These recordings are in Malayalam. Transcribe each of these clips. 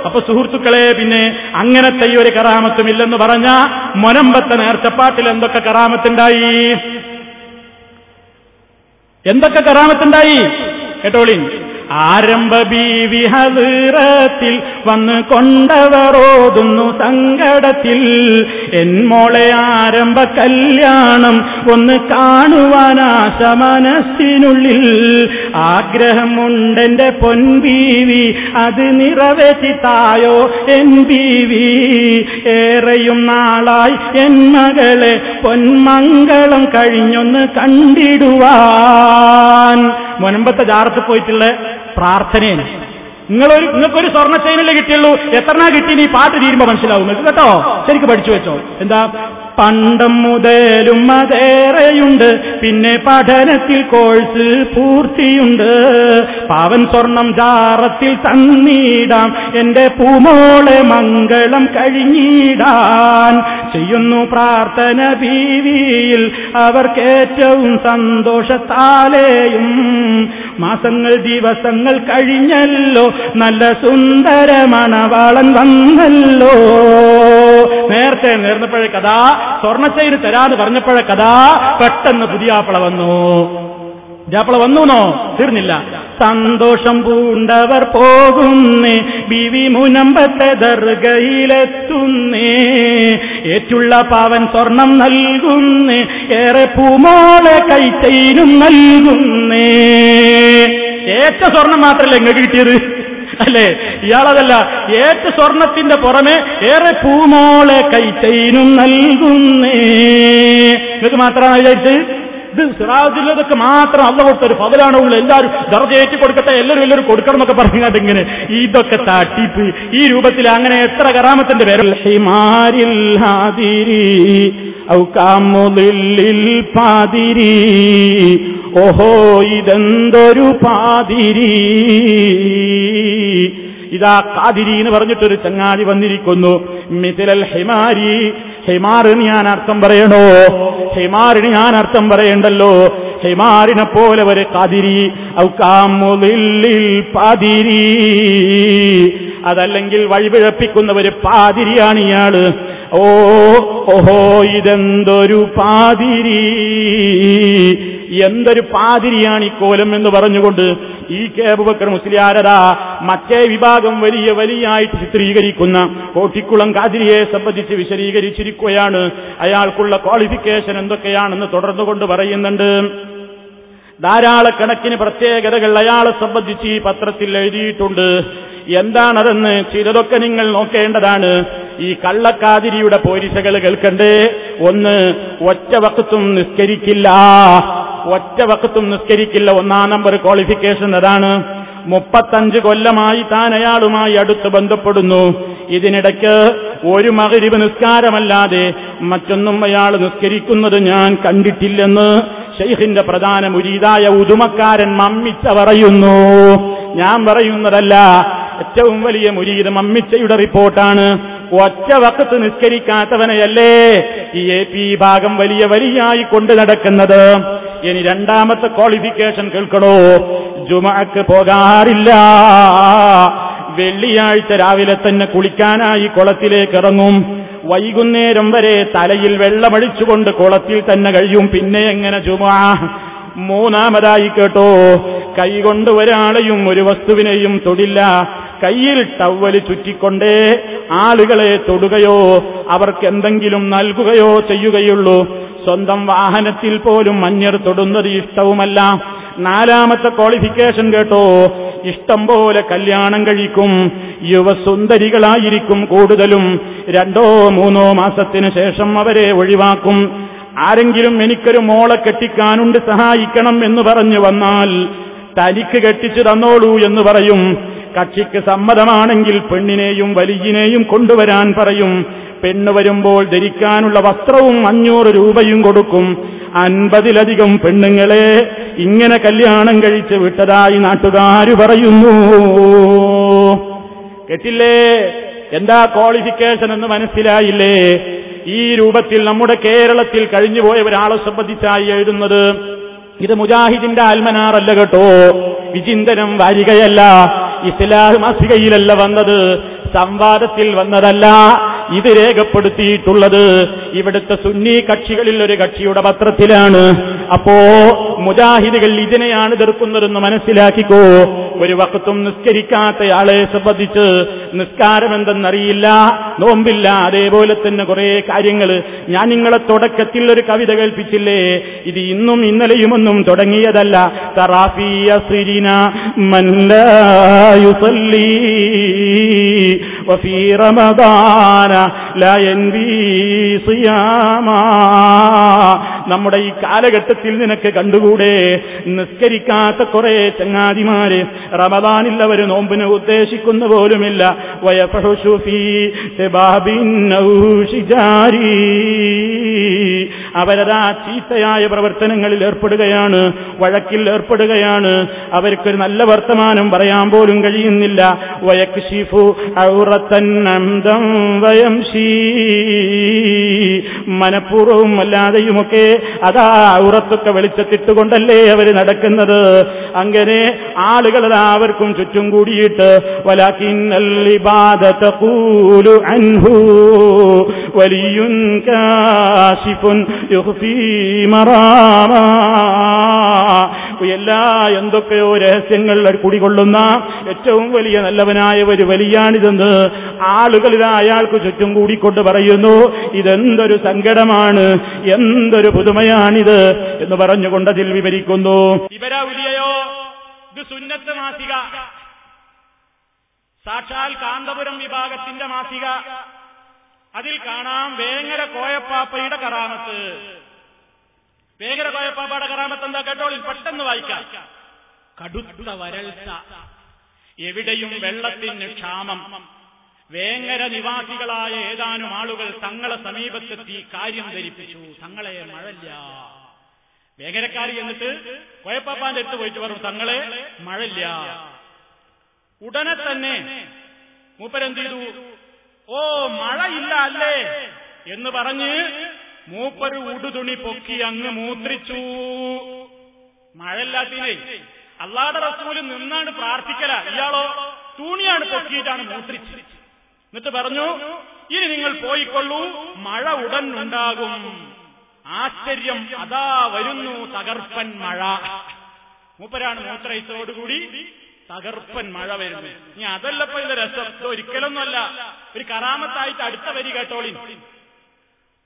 അപ്പൊ സുഹൃത്തുക്കളെ, പിന്നെ അങ്ങനത്തെ ഈ ഒരു കറാമത്തും ഇല്ലെന്ന് പറഞ്ഞ മൊനമ്പത്തെ നേർച്ചപ്പാട്ടിൽ എന്തൊക്കെ കറാമത്തുണ്ടായി, എന്തൊക്കെ കറാമത്തുണ്ടായി കേട്ടോളിൻ. ആരംഭ ബീവി ഹദറത്തിൽ വന്ന് കൊണ്ടവരോതുന്നു സങ്കടത്തിൽ, എന്മോളെ ആരംഭ കല്യാണം ഒന്ന് കാണുവാനാശ മനസ്സിനുള്ളിൽ, ആഗ്രഹമുണ്ടെന്റെ പൊൻബീവി അത് നിറവേറ്റിത്തായോ എൻ ബീവി, ഏറെയും നാളായി എൻ മകളെ പൊന്മംഗളം കഴിഞ്ഞൊന്ന് കണ്ടിടുവാൻ. മുൻപത്തെ ജാറത്ത് പോയിട്ടുള്ള പ്രാർത്ഥനയാണ്. നിങ്ങൾക്കൊരു സ്വർണ്ണ ചെയിനല്ലേ കിട്ടിയുള്ളൂ, എത്രനാ കിട്ടി ഈ പാട്ട് തീരുമ്പോ മനസ്സിലാവും നിങ്ങൾക്ക് കേട്ടോ. ശരിക്കും പഠിച്ചു വെച്ചോ. എന്താ, പണ്ടം മുതലും അതേറെയുണ്ട്, പിന്നെ പഠനത്തിൽ കോഴ്സ് പൂർത്തിയുണ്ട്, പാവൻ സ്വർണം ജാറത്തിൽ തന്നിടാം എന്റെ പൂമോളെ മംഗളം കഴിഞ്ഞിടാൻ, ചെയ്യുന്നു പ്രാർത്ഥന ബീവിയിൽ അവർക്കേറ്റവും സന്തോഷത്താലെയും, മാസങ്ങൾ ദിവസങ്ങൾ കഴിഞ്ഞല്ലോ നല്ല സുന്ദര മണവാളൻ വന്നല്ലോ. നേരത്തെ നേർന്നപ്പോഴേ കഥ, സ്വർണ്ണച്ചെയിന് തരാന്ന് പറഞ്ഞപ്പോഴേ കഥ, പെട്ടെന്ന് പുതിയാപ്പള വന്നു. പുതിയാപ്പള വന്നൂന്നോ, തീർന്നില്ല. സന്തോഷം പൂണ്ടവർ പോകുന്നേ, ബീവി മുനമ്പത്തെ ദർഗയിലെത്തുന്നേ, ഏറ്റുള്ള പാവൻ സ്വർണം നൽകുന്നേ, ഏറെ പൂമോളെ കൈച്ചെയിനും നൽകുന്നേ. ഏറ്റ സ്വർണം മാത്രമല്ല ഇങ്ങ് കിട്ടിയത് അല്ലേ, ഇയാളതല്ല, ഏറ്റ സ്വർണത്തിന്റെ പുറമെ ഏറെ പൂമോളെ കൈച്ചെയിനും നൽകുന്നേ. നിങ്ങൾക്ക് മാത്രമാണ് വിചാരിച്ച് ഇത് സിറാജിലതൊക്കെ മാത്രം അള്ള കൊടുത്തൊരു പതിലാണോ ഉള്ളു, എല്ലാവരും ദർജയേറ്റി കൊടുക്കട്ടെ, എല്ലാവരും കൊടുക്കണം എന്നൊക്കെ പറഞ്ഞാൽ ഇങ്ങനെ ഇതൊക്കെ തട്ടിപ്പ് ഈ രൂപത്തിൽ. അങ്ങനെ എത്ര കറാമത്തിന്റെ പേര്. ഹിമാരിൽ ഹാദിരി ഔകാമുദിൽ പാതിരി, ഓഹോ ഇതെന്തൊരു പാതിരി. ഇതാ ഖാദിരി എന്ന് പറഞ്ഞിട്ടൊരു ചങ്ങാതി വന്നിരിക്കുന്നു. മിഥിലൽ ഹിമാരി, ഹിമാറിന് ഞാൻ അർത്ഥം പറയണോ, ഹിമാറിന് ഞാൻ അർത്ഥം പറയണ്ടല്ലോ. ഹിമാറിനെ പോലെ ഒരു ഖാദിരി ഔകാമുദിൽ പാതിരി, അതല്ലെങ്കിൽ വഴിപിഴപ്പിക്കുന്ന ഒരു പാതിരിയാണ് ഇയാള്. ഓഹോ ഇതെന്തൊരു പാതിരി, എന്തൊരു പാതിരിയാണ് ഈ കോലം എന്ന് പറഞ്ഞുകൊണ്ട് ഈ കെ അബൂബക്കർ മുസ്ലിയാരതാ മറ്റേ വിഭാഗം വലിയായിട്ട് ചിത്രീകരിക്കുന്ന കോട്ടിക്കുളം ഖാദിരിയെ സംബന്ധിച്ച് വിശദീകരിച്ചിരിക്കുകയാണ്. അയാൾക്കുള്ള ക്വാളിഫിക്കേഷൻ എന്തൊക്കെയാണെന്ന് തുടർന്നുകൊണ്ട് പറയുന്നുണ്ട്. ധാരാളക്കണക്കിന് പ്രത്യേകതകൾ അയാളെ സംബന്ധിച്ച് ഈ പത്രത്തിൽ എഴുതിയിട്ടുണ്ട്. എന്താണതെന്ന് ചിലതൊക്കെ നിങ്ങൾ നോക്കേണ്ടതാണ്. ഈ കള്ളക്കാതിരിയുടെ പോരിശകൾ കേൾക്കണ്ടേ. ഒന്ന്, ഒറ്റ വഖത്തും നിസ്കരിക്കില്ല, ഒറ്റ വഖത്തും നിസ്കരിക്കില്ല. ഒന്നാം നമ്പർ ക്വാളിഫിക്കേഷൻ അതാണ്. 35 കൊല്ലമായി താൻ അയാളുമായി അടുത്ത് ബന്ധപ്പെടുന്നു. ഇതിനിടയ്ക്ക് ഒരു മഗ്രിബ് നിസ്കാരമല്ലാതെ മറ്റൊന്നും അയാൾ നിസ്കരിക്കുന്നത് ഞാൻ കണ്ടിട്ടില്ലെന്ന് ശൈഖിന്റെ പ്രധാന മുരീദായ ഉദുമക്കാരൻ മമ്മിച്ച പറയുന്നു. ഞാൻ പറയുന്നതല്ല, ഏറ്റവും വലിയ മുരീദ് മമ്മിച്ചയുടെ റിപ്പോർട്ടാണ്. ഒറ്റ വഖത്ത് നിസ്കരിക്കാത്തവനെയല്ലേ ഈ AP ഭാഗം വലിയായി കൊണ്ടു നടക്കുന്നത്. ഇനി രണ്ടാമത്തെ ക്വാളിഫിക്കേഷൻ കേൾക്കണോ. ജുമഅക്ക് പോകാറില്ല, വെള്ളിയാഴ്ച രാവിലെ തന്നെ കുളിക്കാനായി കുളത്തിലേക്ക് ഇറങ്ങും, വൈകുന്നേരം വരെ തലയിൽ വെള്ളമടിച്ചുകൊണ്ട് കുളത്തിൽ തന്നെ കഴിയും. പിന്നെ എങ്ങനെ ജുമുഅ? മൂന്നാമതായി കേട്ടോ, കൈകൊണ്ട് ഒരാളെയും ഒരു വസ്തുവിനെയും തൊടില്ല. കയ്യിൽ ടവ്വല് ചുറ്റിക്കൊണ്ടേ ആളുകളെ തൊടുകയോ അവർക്ക് എന്തെങ്കിലും നൽകുകയോ ചെയ്യുകയുള്ളൂ. സ്വന്തം വാഹനത്തിൽ പോലും മഞ്ഞർ തൊടുന്നത് ഇഷ്ടവുമല്ല. നാലാമത്തെ ക്വാളിഫിക്കേഷൻ കേട്ടോ, ഇഷ്ടം പോലെ കല്യാണം കഴിക്കും, യുവസുന്ദരികളായിരിക്കും കൂടുതലും. 2-3 മാസത്തിന് ശേഷം അവരെ ഒഴിവാക്കും. ആരെങ്കിലും എനിക്കൊരു മോളെ കെട്ടിക്കാനുണ്ട് സഹായിക്കണം എന്ന് പറഞ്ഞു വന്നാൽ തനിക്ക് കെട്ടിച്ചു തന്നോളൂ എന്ന് പറയും. കക്ഷിക്ക് സമ്മതമാണെങ്കിൽ പെണ്ണിനെയും വലിയനെയും കൊണ്ടുവരാൻ പറയും. പെണ്ണ് വരുമ്പോൾ ധരിക്കാനുള്ള വസ്ത്രവും 500 രൂപയും കൊടുക്കും. 50-ലധികം പെണ്ണുങ്ങളെ ഇങ്ങനെ കല്യാണം കഴിച്ച് വിട്ടതായി നാട്ടുകാര് പറയുന്നു. കേട്ടില്ലേ? എന്താ ക്വാളിഫിക്കേഷൻ എന്ന് മനസ്സിലായില്ലേ? ഈ രൂപത്തിൽ നമ്മുടെ കേരളത്തിൽ കഴിഞ്ഞുപോയ ഒരാളെ സംബന്ധിച്ചായി എഴുതുന്നത്. ഇത് മുജാഹിദിന്റെ ആൽമനാറല്ല കേട്ടോ, വിചിന്തനം വാരികയല്ല, ഇസ്ലാഹ് മാസികയിലല്ല വന്നത്. സംവാദത്തിൽ വന്നതല്ല. ഇത് രേഖപ്പെടുത്തിയിട്ടുള്ളത് ഇവിടുത്തെ സുന്നി കക്ഷികളിൽ ഒരു കക്ഷിയുടെ പത്രത്തിലാണ്. അപ്പോ മുജാഹിദുകൾ ഇതിനെയാണ് എതിർക്കുന്നതെന്ന് മനസ്സിലാക്കിക്കോ. ഒരു വഖത്തും നിസ്കരിക്കാത്തയാളെ സംബന്ധിച്ച് നിസ്കാരം എന്തെന്നറിയില്ല, നോമ്പില്ല, അതേപോലെ തന്നെ കുറെ കാര്യങ്ങൾ. ഞാൻ നിങ്ങളെ തുടക്കത്തിൽ ഒരു കവിത കേൾപ്പിച്ചില്ലേ, ഇത് ഇന്നും ഇന്നലെയുമൊന്നും തുടങ്ങിയതല്ല. തറാഫിയ സിരിന മൻ ലാ യുസല്ലി വഫീ റമദാന ലാ യൻവി സിയാമാ. നമ്മുടെ ഈ കാലഘട്ടത്തിൽ നിനക്ക് കണ്ടുകൂടെ, നിസ്കരിക്കാത്ത കുറെ ചങ്ങാതിമാര് റമദാനിൽ അവർ നോമ്പിന് ഉദ്ദേശിക്കുന്ന പോലുമില്ല. വയഫഹുഷു ഫീ ശബാബിൻ ഔ ശിജാരി, അവരതാ ചീത്തയായ പ്രവർത്തനങ്ങളിൽ ഏർപ്പെടുകയാണ്, വഴക്കിൽ ഏർപ്പെടുകയാണ്. അവർക്കൊരു നല്ല വർത്തമാനം പറയാൻ പോലും കഴിയുന്നില്ല. വയക്ഷിഫു ഔറത്തൻ അംദം വയംശി, മനഃപൂർവ്വവും അല്ലാതെയുമൊക്കെ അതാ ഔറത്തൊക്കെ വെളിച്ചത്തിട്ടുകൊണ്ടല്ലേ അവർ നടക്കുന്നത്. അങ്ങനെ ആളുകളതാ അവർക്കും ചുറ്റും കൂടിയിട്ട് വലാകിന്നൽ ഇബാദത തഖൂലു അൻഹു വലിയുൻ കാശിഫുൻ യുഖ്ഫീ മറാമാ. എല്ലാ എന്തൊക്കെയോ രഹസ്യങ്ങൾ കുടികൊള്ളുന്ന ഏറ്റവും വലിയ നല്ലവനായ ഒരു വലിയാണിതെന്ന് ആളുകളിൽ അയാൾക്ക് ചുറ്റും കൂടിക്കൊണ്ട് പറയുന്നു. ഇതെന്തൊരു സങ്കടമാണ്, എന്തൊരു പുതുമയാണിത് എന്ന് പറഞ്ഞുകൊണ്ട് അതിൽ വിവരിക്കുന്നു. ഇവരാവുലിയോ ഇത് സുന്നത്ത് മാസിക, സാക്ഷാൽ കാന്തപുരം വിഭാഗത്തിന്റെ മാസിക. അതിൽ കാണാം വേങ്ങര കോയപ്പാപ്പയുടെ കറാമത്ത്. വേങ്ങര കോയപ്പാപ്പയുടെ കറാമത്ത് എന്താ കേട്ടോളിൽ, പെട്ടെന്ന് വായിക്കാം. കടുത്ത വരൾച്ച, എവിടെയും വെള്ളത്തിന് ക്ഷാമം. വേങ്ങര നിവാസികളായ ഏതാനും ആളുകൾ തങ്ങളെ സമീപത്തെത്തി കാര്യം ധരിപ്പിച്ചു. തങ്ങളെ മഴല്ല. വേങ്ങരക്കാരി എന്നിട്ട് കോയപ്പാപ്പാന്റെ അടുത്ത് പോയിട്ട് പറഞ്ഞു, തങ്ങളെ മഴല്ല. ഉടനെ തന്നെ മൂപ്പരെന്ത് ചെയ്തു, ഓ മഴയില്ല അല്ലേ എന്ന് പറഞ്ഞ് മൂപ്പര് ഉടുതുണി പൊക്കി അങ്ങ് മൂത്രിച്ചു. മഴയില്ലാത്തതിനെ അല്ലാഹുവിന്റെ റസൂല് നിന്നാണ് പ്രാർത്ഥിക്കല, ഇയാളോ തുണിയാണ് പൊക്കിയിട്ടാണ് മൂത്രിച്ചത്. എന്നിട്ട് പറഞ്ഞു, ഇനി നിങ്ങൾ പോയിക്കൊള്ളൂ, മഴ ഉടൻ ഉണ്ടാകും. ആശ്ചര്യം, അതാ വരുന്നു തകർപ്പൻ മഴ. മൂപ്പരാണ് മൂത്രയിച്ചതോടുകൂടി തകർപ്പൻ മഴ വരുന്നു. ഇനി അതല്ലപ്പോ ഇതിന്റെ രസം, ഒരിക്കലൊന്നുമല്ല, ഒരു കറാമത്തായിട്ട് അടുത്ത വരി കേട്ടോളി.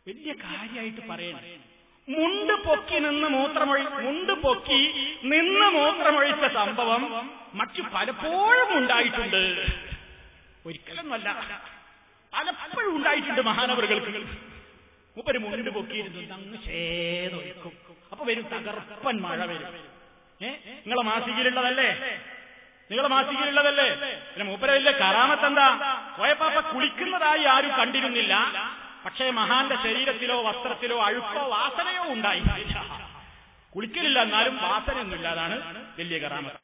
വലിയ കാര്യമായിട്ട് പറയണം. മുണ്ട് പൊക്കി നിന്ന് മൂത്രമൊഴിച്ച സംഭവം മറ്റു പലപ്പോഴും ഉണ്ടായിട്ടുണ്ട്. ഒരിക്കലൊന്നുമല്ല, പലപ്പോഴും ഉണ്ടായിട്ടുണ്ട് മഹാനവറുകൾക്ക്. മൂപ്പര് മുണ്ട് പൊക്കിയിരുന്നു അങ്ങ് ചേതൊഴിക്കും. അപ്പൊ വരും തകർപ്പൻ മഴ വരും. നിങ്ങളെ മാസികയിലുള്ളതല്ലേ? പിന്നെ മൂപ്പരല്ലേ കറാമത്തെന്താ? കോയപ്പാപ്പ കുളിക്കുന്നതായി ആരും കണ്ടിരുന്നില്ല. പക്ഷേ മഹാന്റെ ശരീരത്തിലോ വസ്ത്രത്തിലോ അഴുക്കോ വാസനയോ ഉണ്ടായില്ല. കുളിക്കലില്ല, എന്നാലും വാസനയൊന്നുമില്ല. അതാണ് വലിയ കറാമത്ത്.